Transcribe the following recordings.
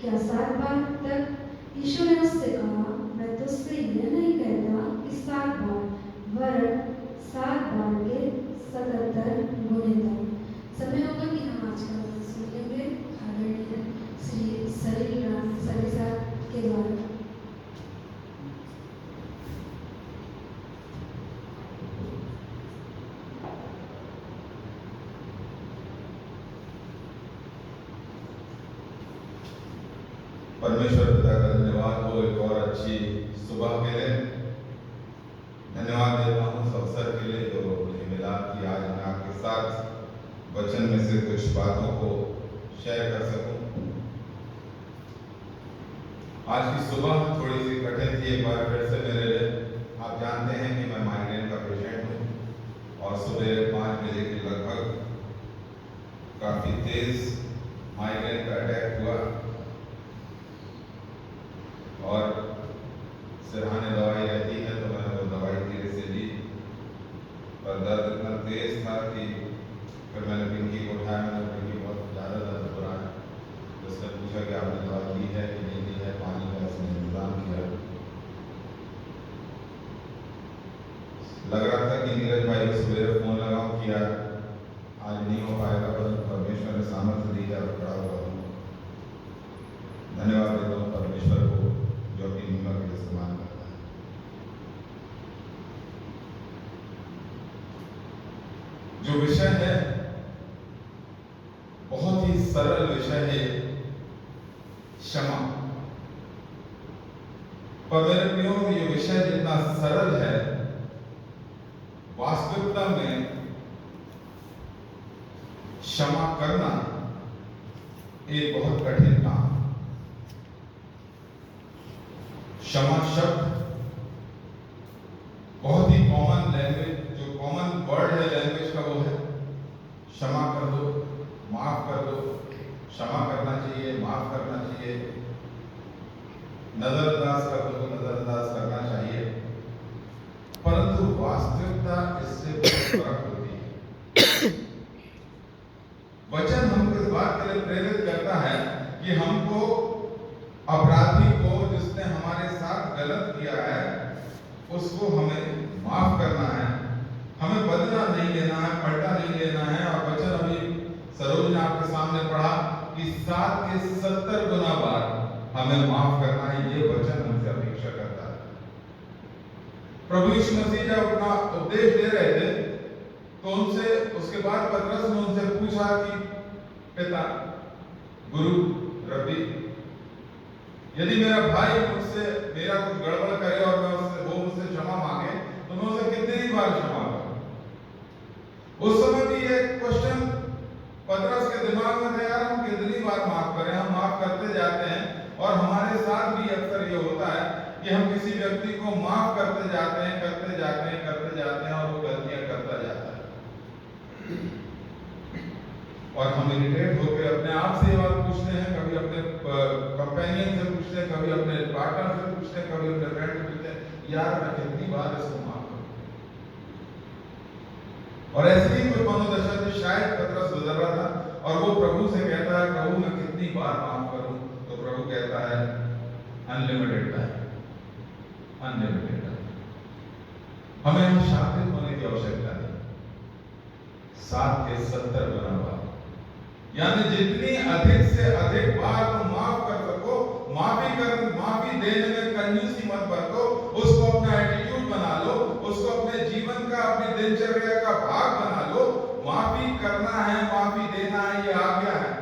क्या 7 बार तक? यीशु ने उससे कहा, मैं तुझसे यह नहीं कहता कि 7 बार, वरन 7 बार के 77 गुणे तक। समय होगा कि हम आज का वचन सुन लेंगे आदरणीय श्री सलील राम सलीसा के द्वारा। परमेश्वर पिता का धन्यवाद हो एक और अच्छी सुबह के लिए। धन्यवाद देता हूँ इस अवसर के लिए जो मुझे मिला कि आज मैं आपके साथ वचन में से कुछ बातों को शेयर कर सकूं। आज की सुबह थोड़ी सी कठिन थी एक बार फिर से मेरे लिए। आप जानते हैं कि मैं माइग्रेन का पेशेंट हूँ और सुबह 5 बजे के लगभग काफ़ी तेज माइग्रेन का अटैक हुआ और सिरहाने दवाई रहती है तो मैंने वो दवाई धीरे से ली, पर दर्द इतना तेज था कि फिर मैंने पिंकी को उठाया। मैंने पिंकी बहुत ज़्यादा दर्द हो रहा है तो उसने पूछा कि आपने दवाई ली है कि नहीं ली है, पानी का उसने इंतजाम किया। लग रहा था कि नीरज भाई को सवेरे फ़ोन लगाऊं कि यार आज नहीं हो पाएगा, पर परमेश्वर ने सामर्थ्य दी है और खड़ा हुआ हूँ। धन्यवाद देता हूँ परमेश्वर को जो अपनी महिमा के लिए इस्तेमाल करता है। जो विषय है बहुत ही सरल विषय है, क्षमा। पर मेरे प्रियो, ये विषय जितना सरल है, वास्तविकता में क्षमा करना एक बहुत कठिन काम। क्षमा शब्द बहुत ही कॉमन लैंग्वेज, जो कॉमन वर्ड है लैंग्वेज का, वो है क्षमा कर दो, माफ कर दो। क्षमा करना चाहिए, माफ करना चाहिए, नजरअंदाज कर दो तो नजरअंदाज करना चाहिए। परंतु वास्तविकता इससे बहुत फर्क होती है। वचन हमको इस बात के लिए प्रेरित करता है कि हमको अपराधी को, जिसने हमारे साथ गलत किया है, उसको हमें माफ करना है। हमें बदला नहीं लेना है, पलटा नहीं लेना है। और वचन अभी सरोज ने आपके सामने पढ़ा कि 7 के 70 गुना बार हमें माफ करना है। ये वचन हमसे अपेक्षा करता है। प्रभु यीशु मसीह जब अपना उपदेश दे रहे थे तो उनसे, उसके बाद पतरस ने उनसे पूछा कि पिता, गुरु, रब्बी, यदि मेरा भाई मुझसे मेरा कुछ गड़बड़ करे और मैं उससे, वो मुझसे क्षमा मांगे तो मैं उसे कितनी बार क्षमा करूं? उस समय भी ये क्वेश्चन पतरस के दिमाग में था, यार हम कितनी बार माफ करें? हम माफ करते जाते हैं और हमारे साथ भी अक्सर ये होता है कि हम किसी व्यक्ति को माफ करते जाते हैं, करते जाते हैं, करते जाते हैं और वो गलतियां करता जाता है और हम इरिटेट होकर अपने आप से ये बात पूछते हैं, कभी अपने कंपेनियन से पूछते हैं, कभी अपने पार्टनर से पूछते हैं, कभी अपने फ्रेंड से पूछते हैं, यार मैं कितनी बार इसको माफ करूं? और ऐसी ही कोई मनोदशा से शायद पतरस गुजर रहा था और वो प्रभु से कहता है, प्रभु मैं कितनी बार माफ करूं? तो प्रभु कहता है, अनलिमिटेड टाइम, अनलिमिटेड टाइम। हमें यहाँ शाब्दिक होने की आवश्यकता नहीं। 7 के 70 गुना बार, यानी जितनी अधिक से अधिक बार तुम माफ कर सको, माफी देने में कंजूसी मत बरतो। उसको अपना एटीट्यूड बना लो, उसको अपने जीवन का, अपनी दिनचर्या का भाग बना लो। माफी करना है, माफी देना है, ये आज्ञा है।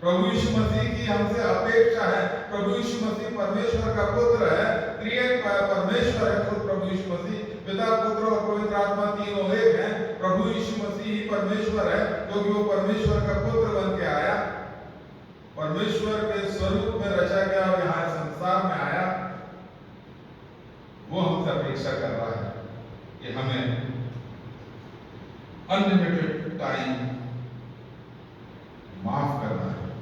प्रभु यीशु मसीह की हमसे अपेक्षा है। प्रभु यीशु मसीह परमेश्वर का पुत्र है, त्रिएक परमेश्वर है। खुद प्रभु यीशु मसीह पिता, पुत्र और पवित्र आत्मा तीनों एक हैं। प्रभु यीशु मसीह ही परमेश्वर है क्योंकि वो परमेश्वर का पुत्र बन के आया, परमेश्वर के स्वरूप में रचा गया और यहाँ संसार में आया। वो हमसे अपेक्षा कर रहा है कि हमें अनलिमिटेड टाइम माफ करना है।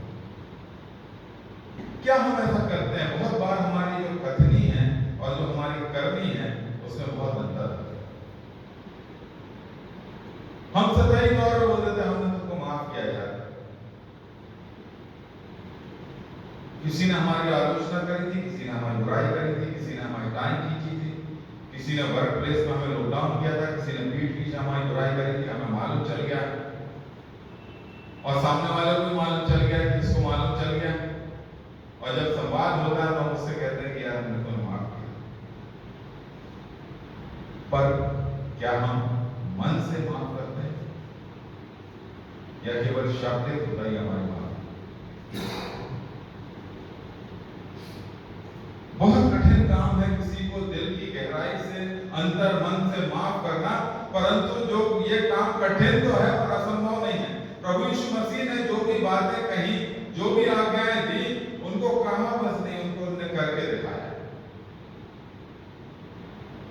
क्या हम ऐसा करते हैं? बहुत बार हमारी जो कथनी है और जो हमारी करनी है उसमें बहुत अंतर है। हम सच्चाई तौर पर बोल देते हैं, हमने तुमको माफ किया यार, किसी ने हमारी आलोचना करी थी, किसी ने हमारी बुराई करी थी, किसी ने हमारी टांग खींची थी, किसी ने वर्क प्लेस में हमें लॉकडाउन किया था, किसी ने पीठ पीछे हमारी बुराई करी थी, हमें मालूम चल गया और सामने वाले को भी मालूम चल गया, किसको मालूम चल गया। और जब संवाद होता है तो हम उससे कहते हैं कि यार हमने तुम्हें माफ किया, पर क्या हम मन से माफ करते हैं या केवल शाब्दिक होता ही हमारी माफ? बहुत कठिन काम है किसी को दिल की गहराई से, अंतर मन से माफ करना, परंतु जो ये काम कठिन तो है पर असंभव नहीं है। प्रभु यीशु मसीह ने जो भी बातें कही, जो भी आज्ञाएं दी, उनको कहा बस नहीं, उनको उन्होंने करके दिखाया।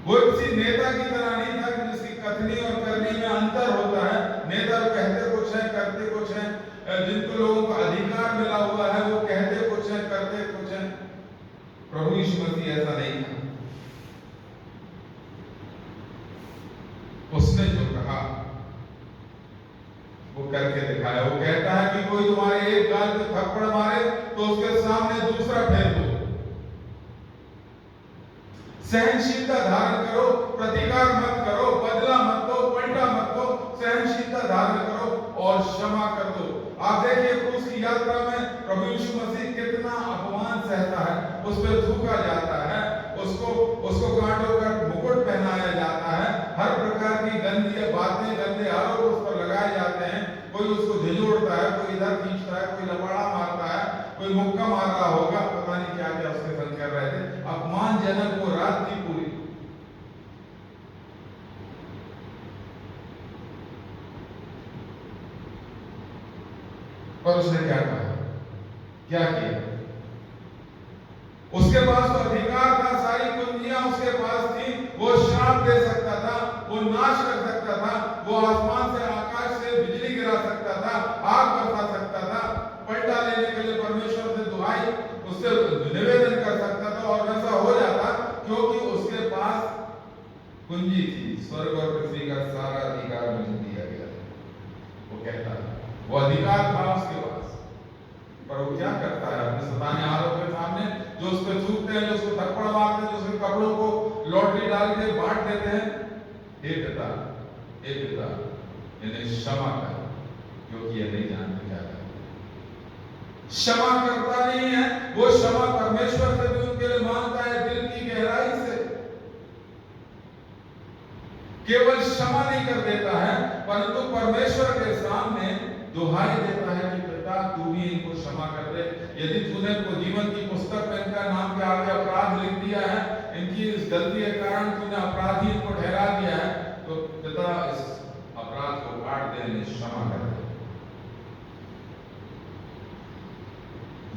वो किसी नेता की तरह नहीं था कि जिसकी कथनी और करनी में अंतर होता है। नेता कहते कुछ है, करते कुछ है, जिनको लोगों को अधिकार मिला हुआ है वो कहते कुछ है, करते कुछ है। प्रभु यीशु मसीह ऐसा नहीं था। उसने जो कहा वो करके दिखाया। वो कहता है कि कोई तुम्हारे एक गाल पे थप्पड़ मारे तो उसके सामने दूसरा फेर दो। सहनशीलता धारण करो, प्रतिकार मत करो, बदला मत दो, पलटा मत दो, सहनशीलता धारण करो और क्षमा कर दो। आप देखिए क्रूस की यात्रा में प्रभु यीशु मसीह कितना अपमान सहता है, उस पर थूका जाता है, उसको कांटों का मुकुट पहनाया जाता है, हर प्रकार की गंदी बातें, गंदे आरोप उस पर लगाए जाते हैं। कोई उसको झिझोड़ता है, कोई इधर खींचता है, कोई लपाड़ा मारता है, कोई मुक्का मार रहा होगा, पता नहीं क्या क्या उसके संग कर रहे थे। अपमानजनक वो रात थी पूरी। पर उसने क्या कहा, क्या किया? उसके पास तो अधिकार था, सारी कुंजियां उसके पास थी। वो श्राप दे सकता था, वो नाश कर सकता था, वो आसमान से, आकाश से बिजली गिरा सकता था, आग बरसा सकता था, पलटा लेने के लिए परमेश्वर से दुहाई, उससे निवेदन कर सकता था और वैसा हो जाता, क्योंकि उसके पास कुंजी थी। स्वर्ग और पृथ्वी का सारा अधिकार मुझे दिया गया। वो कहता है वो अधिकार था उसके पास, पर वो क्या करता है अपने सताने हारों के सामने, जो उस पर थूकते हैं, जो उसको थप्पड़ मारते हैं, जो उसके कपड़ों को लॉटरी डाल के बांट देते हैं। हे पिता, हे पिता, इन्हें क्षमा कर, क्योंकि ये नहीं जानते क्या कर। क्षमा करता नहीं है वो, क्षमा परमेश्वर से भी उनके लिए मांगता है दिल की गहराई से। केवल क्षमा नहीं कर देता है, परंतु परमेश्वर के सामने दुहाई देता है कि पिता तू भी इनको क्षमा कर दे। यदि तूने को जीवन की पुस्तक में इनका नाम के आगे अपराध लिख दिया है, इनकी इस गलती के कारण तूने अपराधी इनको ठहरा दिया है, तो पिता इस अपराध को काट दे, इन्हें क्षमा कर दे।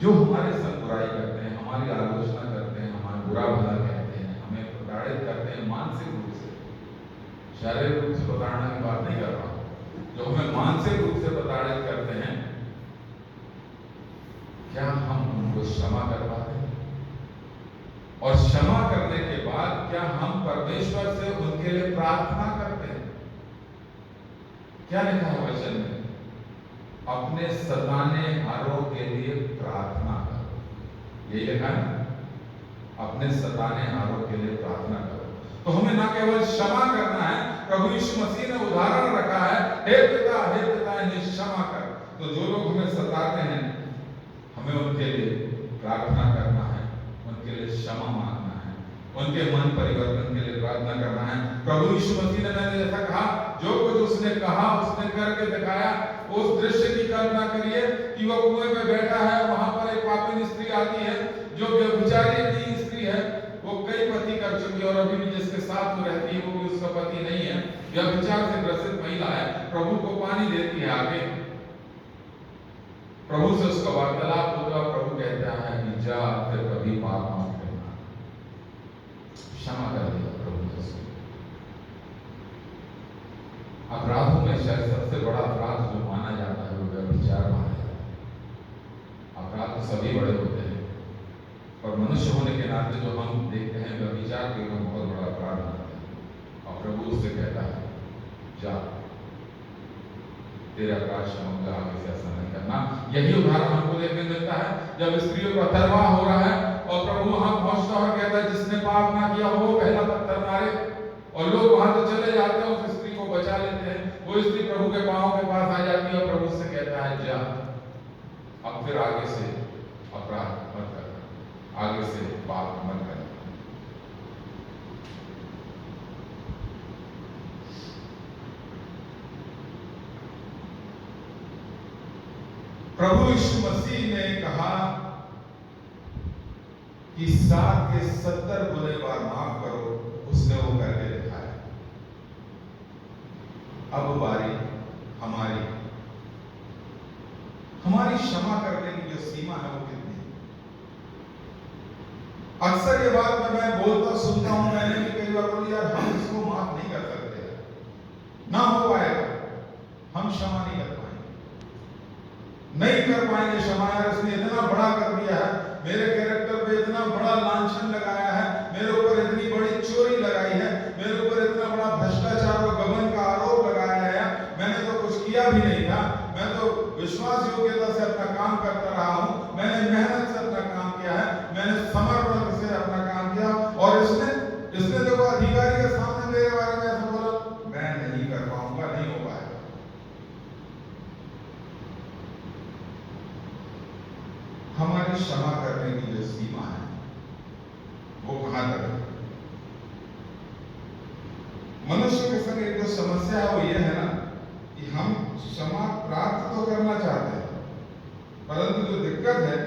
जो हमारे संग बुराई करते हैं, हमारी आलोचना करते हैं, हमारा बुरा भला कहते हैं, हमें प्रताड़ित करते हैं मानसिक रूप से, शारीरिक रूप से प्रताड़ना की बात नहीं कर रहा, जो हमें मानसिक रूप से प्रताड़ित करते हैं, क्या हम उनको क्षमा कर पाते हैं? और क्षमा करने के बाद क्या हम परमेश्वर से उनके लिए प्रार्थना करते हैं? क्या लिखा है वचन में? अपने सताने हारों के लिए प्रार्थना करो। यही लिखा है, अपने सताने हारों के लिए प्रार्थना करो। तो हमें ना केवल क्षमा करना है, प्रभु यीशु मसीह ने उदाहरण रखा है, हे पिता इन्हें क्षमा कर। तो जो लोग हमें सताते हैं, हमें उनके लिए प्रार्थना करना है, उनके लिए क्षमा मांगना है, उनके मन परिवर्तन के लिए प्रार्थना करना है। प्रभु यीशु मसीह ने, मैंने जैसा कहा, जो कुछ उसने कहा उसने करके दिखाया। उस दृश्य की कल्पना करिए कि वो कुएं पे बैठा है, वहां पर एक पापिन स्त्री आती है जो व्यभिचारी स्त्री है, वो कई पति कर चुकी है और अभी भी जिसके साथ वो रहती है वो भी उसका पति नहीं है, व्यभिचार से ग्रसित महिला है। प्रभु को पानी देती है आगे, प्रभु से उसका वार्तालाप होता है। प्रभु कहता है कि जा, फिर कभी पाप मत करना, क्षमा कर देगा प्रभु ने उसको। अपराधों में शायद सबसे बड़ा अपराध जो माना जाता है वो व्यभिचार माना जाता है। अपराध तो सभी बड़े होते हैं, और मनुष्य होने के नाते जो हम देखते हैं व्यभिचार को हम बहुत बड़ा अपराध मानते हैं। और प्रभु उससे कहता है जा, तेरे अपराध क्षमा होंगे, आगे से ऐसा नहीं करना। यही उदाहरण हमको देखने मिलता है जब स्त्रियों का तरवाह हो रहा है और प्रभु वहां पहुंचता और कहता है जिसने पाप ना किया हो वो पहला पत्थर मारे, और लोग वहां तो चले जाते हैं, उस स्त्री को बचा लेते हैं। वो स्त्री प्रभु के पांव के पास आ जाती है और प्रभु से कहता है जा, अब फिर आगे से अपराध मत करना, आगे से पाप मत करना। प्रभु यीशु मसीह ने कहा कि 7 के 70 गुने बार माफ करो, उसने वो करके दिखाया। अब बारी हमारी क्षमा करने की जो सीमा है वो कितनी है? अक्सर ये बात मैं बोलता सुनता हूं, मैंने भी कई बार बोली यार हम इसको माफ नहीं कर सकते, ना हो पाएगा, हम क्षमा नहीं कर पाएंगे क्षमा। यार उसने इतना बड़ा कर दिया है, मेरे कैरेक्टर पे इतना बड़ा लांछन लगाया है, मेरे ऊपर इतनी बड़ी चोरी लगाई है, मेरे ऊपर इतना बड़ा भ्रष्टाचार और गबन का आरोप लगाया है, मैंने तो कुछ किया भी नहीं था, मैं तो विश्वास योग्यता से अपना काम करता रहा हूं, मैंने मेहनत से अपना काम किया है, मैंने समर्पण से अपना काम किया, और इसने देखो अधिकारी के सामने मेरे बारे में ऐसा बोला, मैं नहीं कर पाऊंगा, नहीं हो पाएगा। हमारी क्षमा करने की जो सीमा है वो कहां तक है? मनुष्य के संग एक जो समस्या है वो ये है ना कि हम क्षमा प्राप्त तो करना चाहते हैं, परंतु जो दिक्कत है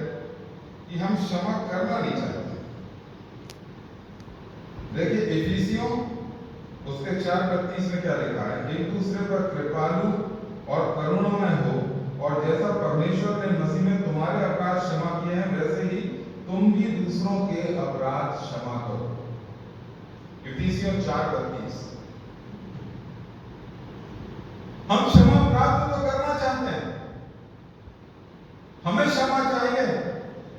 कि हम क्षमा करना नहीं चाहते। देखिए इफिसियों उसके 4:32 में क्या लिखा है, एक दूसरे पर कृपालु और करुणामय हो, और जैसा परमेश्वर ने मसीह में तुम्हारे अपराध क्षमा किए हैं वैसे ही तुम भी दूसरों के अपराध क्षमा करो। इफिसियों 4:32। हम क्षमा प्राप्त तो करना चाहते हैं, हमें क्षमा चाहिए,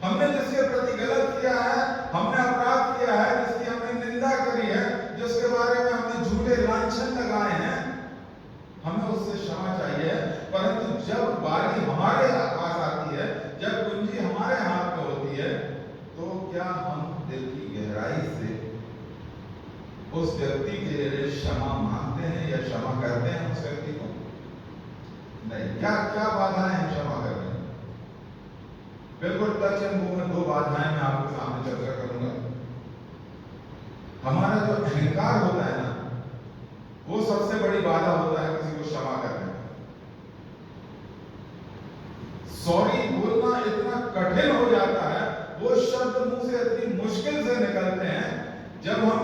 हमने जिसके प्रति गलत किया है, हमने अपराध किया है, जिसकी हमने निंदा करी है, जिसके बारे में हमने झूठे लांछन लगाए हैं, हमें उससे क्षमा चाहिए। परंतु जब बारी हमारे पास आती है, जब कुंजी हमारे हाथ में होती है, तो क्या हम दिल की गहराई से उस व्यक्ति के लिए क्षमा मांगते हैं या क्षमा करते हैं उस व्यक्ति को? नहीं। क्या क्या बाधाएं हैं क्षमा करने में? बिल्कुल टच एंड गो में 2 बाधाएं मैं आपके सामने चर्चा करूंगा। हमारा जो अहंकार होता है ना, वो सबसे बड़ी बाधा होता है किसी को क्षमा करने में। सॉरी बोलना इतना कठिन हो जाता है, वो शब्द मुंह से इतनी मुश्किल से निकलते हैं। जब हम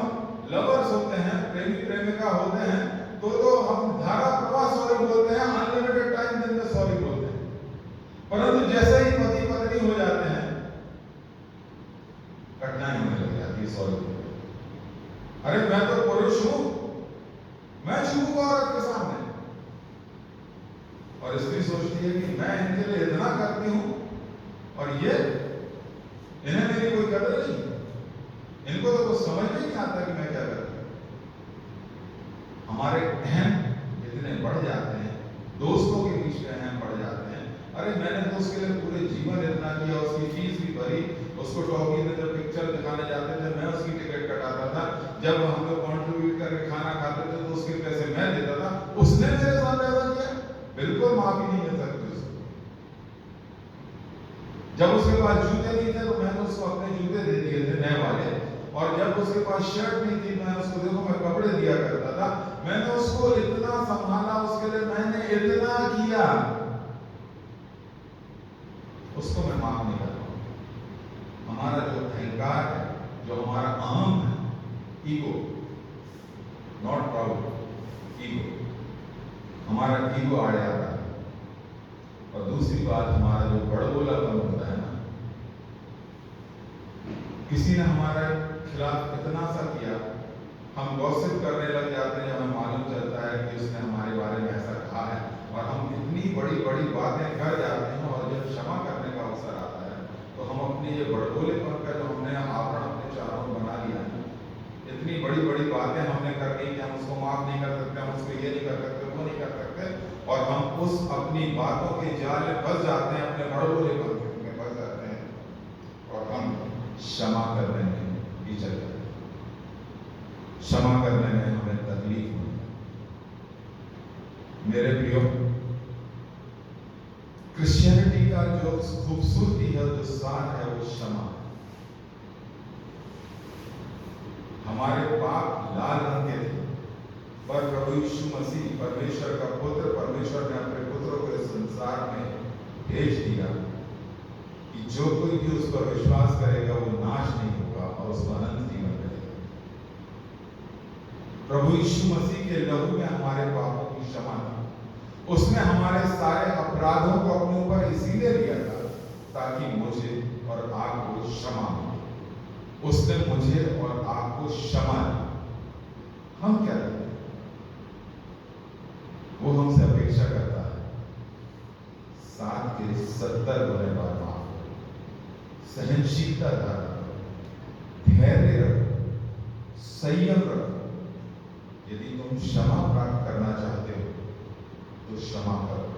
लवर्स होते हैं, प्रेमी प्रेमिका होते हैं, तो हम धारा प्रवाह सॉरी बोलते हैं, अनलिमिटेड टाइम दिन में सॉरी बोलते हैं। परंतु जैसे ही पति पत्नी हो जाते हैं, कठिनाई होने लग जाती है सॉरी बोलने। अरे मैं तो पुरुष हूं, मैं छूऊंगा औरत के सामने, और स्त्री सोचती है कि मैं इनके लिए इतना करती हूं और ये इन्हें मेरी कोई कदर नहीं, इनको तो कुछ समझ में नहीं आता कि मैं क्या करती हूं। हमारे अहम इतने बढ़ जाते हैं, दोस्तों के बीच में अहम बढ़ जाते हैं। अरे मैंने तो उसके लिए पूरे जीवन इतना किया, उसकी फीस भी भरी, उसको टॉकी में जब पिक्चर दिखाने जाते थे मैं उसकी टिकट कटाता था, जब हम लोग कॉन्ट्रीब्यूट करके खाना खाते थे तो उसके पैसे मैं देता था, उसने मेरे साथ ऐसा किया, बिल्कुल माफी नहीं मिल सकती उसको। जब उसके पास जूते नहीं थे तो मैंने उसको अपने जूते दे दिए थे नए वाले, और जब उसके पास शर्ट नहीं थी मैं उसको देखो मैं कपड़े दिया करता था। मैंने उसको इतना संभाला, उसके लिए मैंने इतना किया, उसको मैं माफ नहीं करता। हमारा जो अहंकार है, जो हमारा अहम है, ईगो, नॉट प्राउड, ईगो, हमारा ईगो आ जाता है। और दूसरी बात हमारा जो बड़बोलापन होता है ना, किसी ने हमारे खिलाफ इतना सा किया, हम गॉसिप करने लग जाते हैं, हमें मालूम चलता है कि उसने हमारे बारे में ऐसा कहा है, और हम इतनी बड़ी बड़ी बातें कर जाते हैं। और जब क्षमा करने का अवसर आता है तो हम अपने ये बड़बोलेपन का जो हमने आवरण अपने चारों ओर बना लिया है, इतनी बड़ी बड़ी बातें हमने कर दी कि हम उसको माफ नहीं कर सकते, हम उसको ये नहीं कर सकते, वो नहीं कर सकते, और हम उस अपनी बातों के जाल में फंस जाते हैं, अपने बड़बोले में फंस जाते हैं और हम क्षमा करने में हिचक जाते हैं, क्षमा करने में हमें तकलीफ होती है। मेरे प्रियो, क्रिश्चियनिटी का जो खूबसूरती है, जो सार है, वो क्षमा है। हमारे पाप लाल रंग के थे, पर प्रभु यीशु मसीह परमेश्वर का पुत्र, परमेश्वर ने अपने पुत्र को इस संसार में भेज दिया कि जो कोई भी उस पर विश्वास करेगा वो नाश नहीं होगा और उसको अनंत जीवन मिलेगा। प्रभु यीशु मसीह के लहू में हमारे पापों की क्षमा थी। उसने हमारे सारे अपराधों को अपने ऊपर इसीलिए लिया था ताकि मुझे और आपको क्षमा मिले। उसने मुझे और आपको क्षमा दी। हम क्या करते हैं? वो हमसे अपेक्षा करता है 7 के 70 गुने बार माफ करो, सहनशीलता रखो, धैर्य रखो, संयम रखो। यदि तुम क्षमा प्राप्त करना चाहते हो तो क्षमा करो।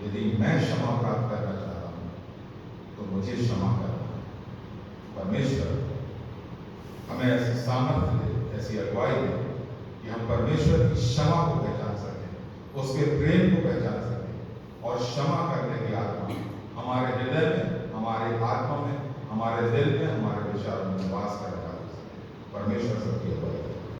यदि मैं क्षमा प्राप्त करना चाहता हूं तो मुझे क्षमा करना। परमेश्वर हमें ऐसी सामर्थ्य दे, ऐसी अगुवाई दे कि हम परमेश्वर की क्षमा को पहचान सकें, उसके प्रेम को पहचान सकें और क्षमा करने की आत्मा हमारे हृदय में, हमारे आत्मा में, हमारे दिल में, हमारे विचारों में वास करने वाली सके। परमेश्वर सबकी अगुवाई।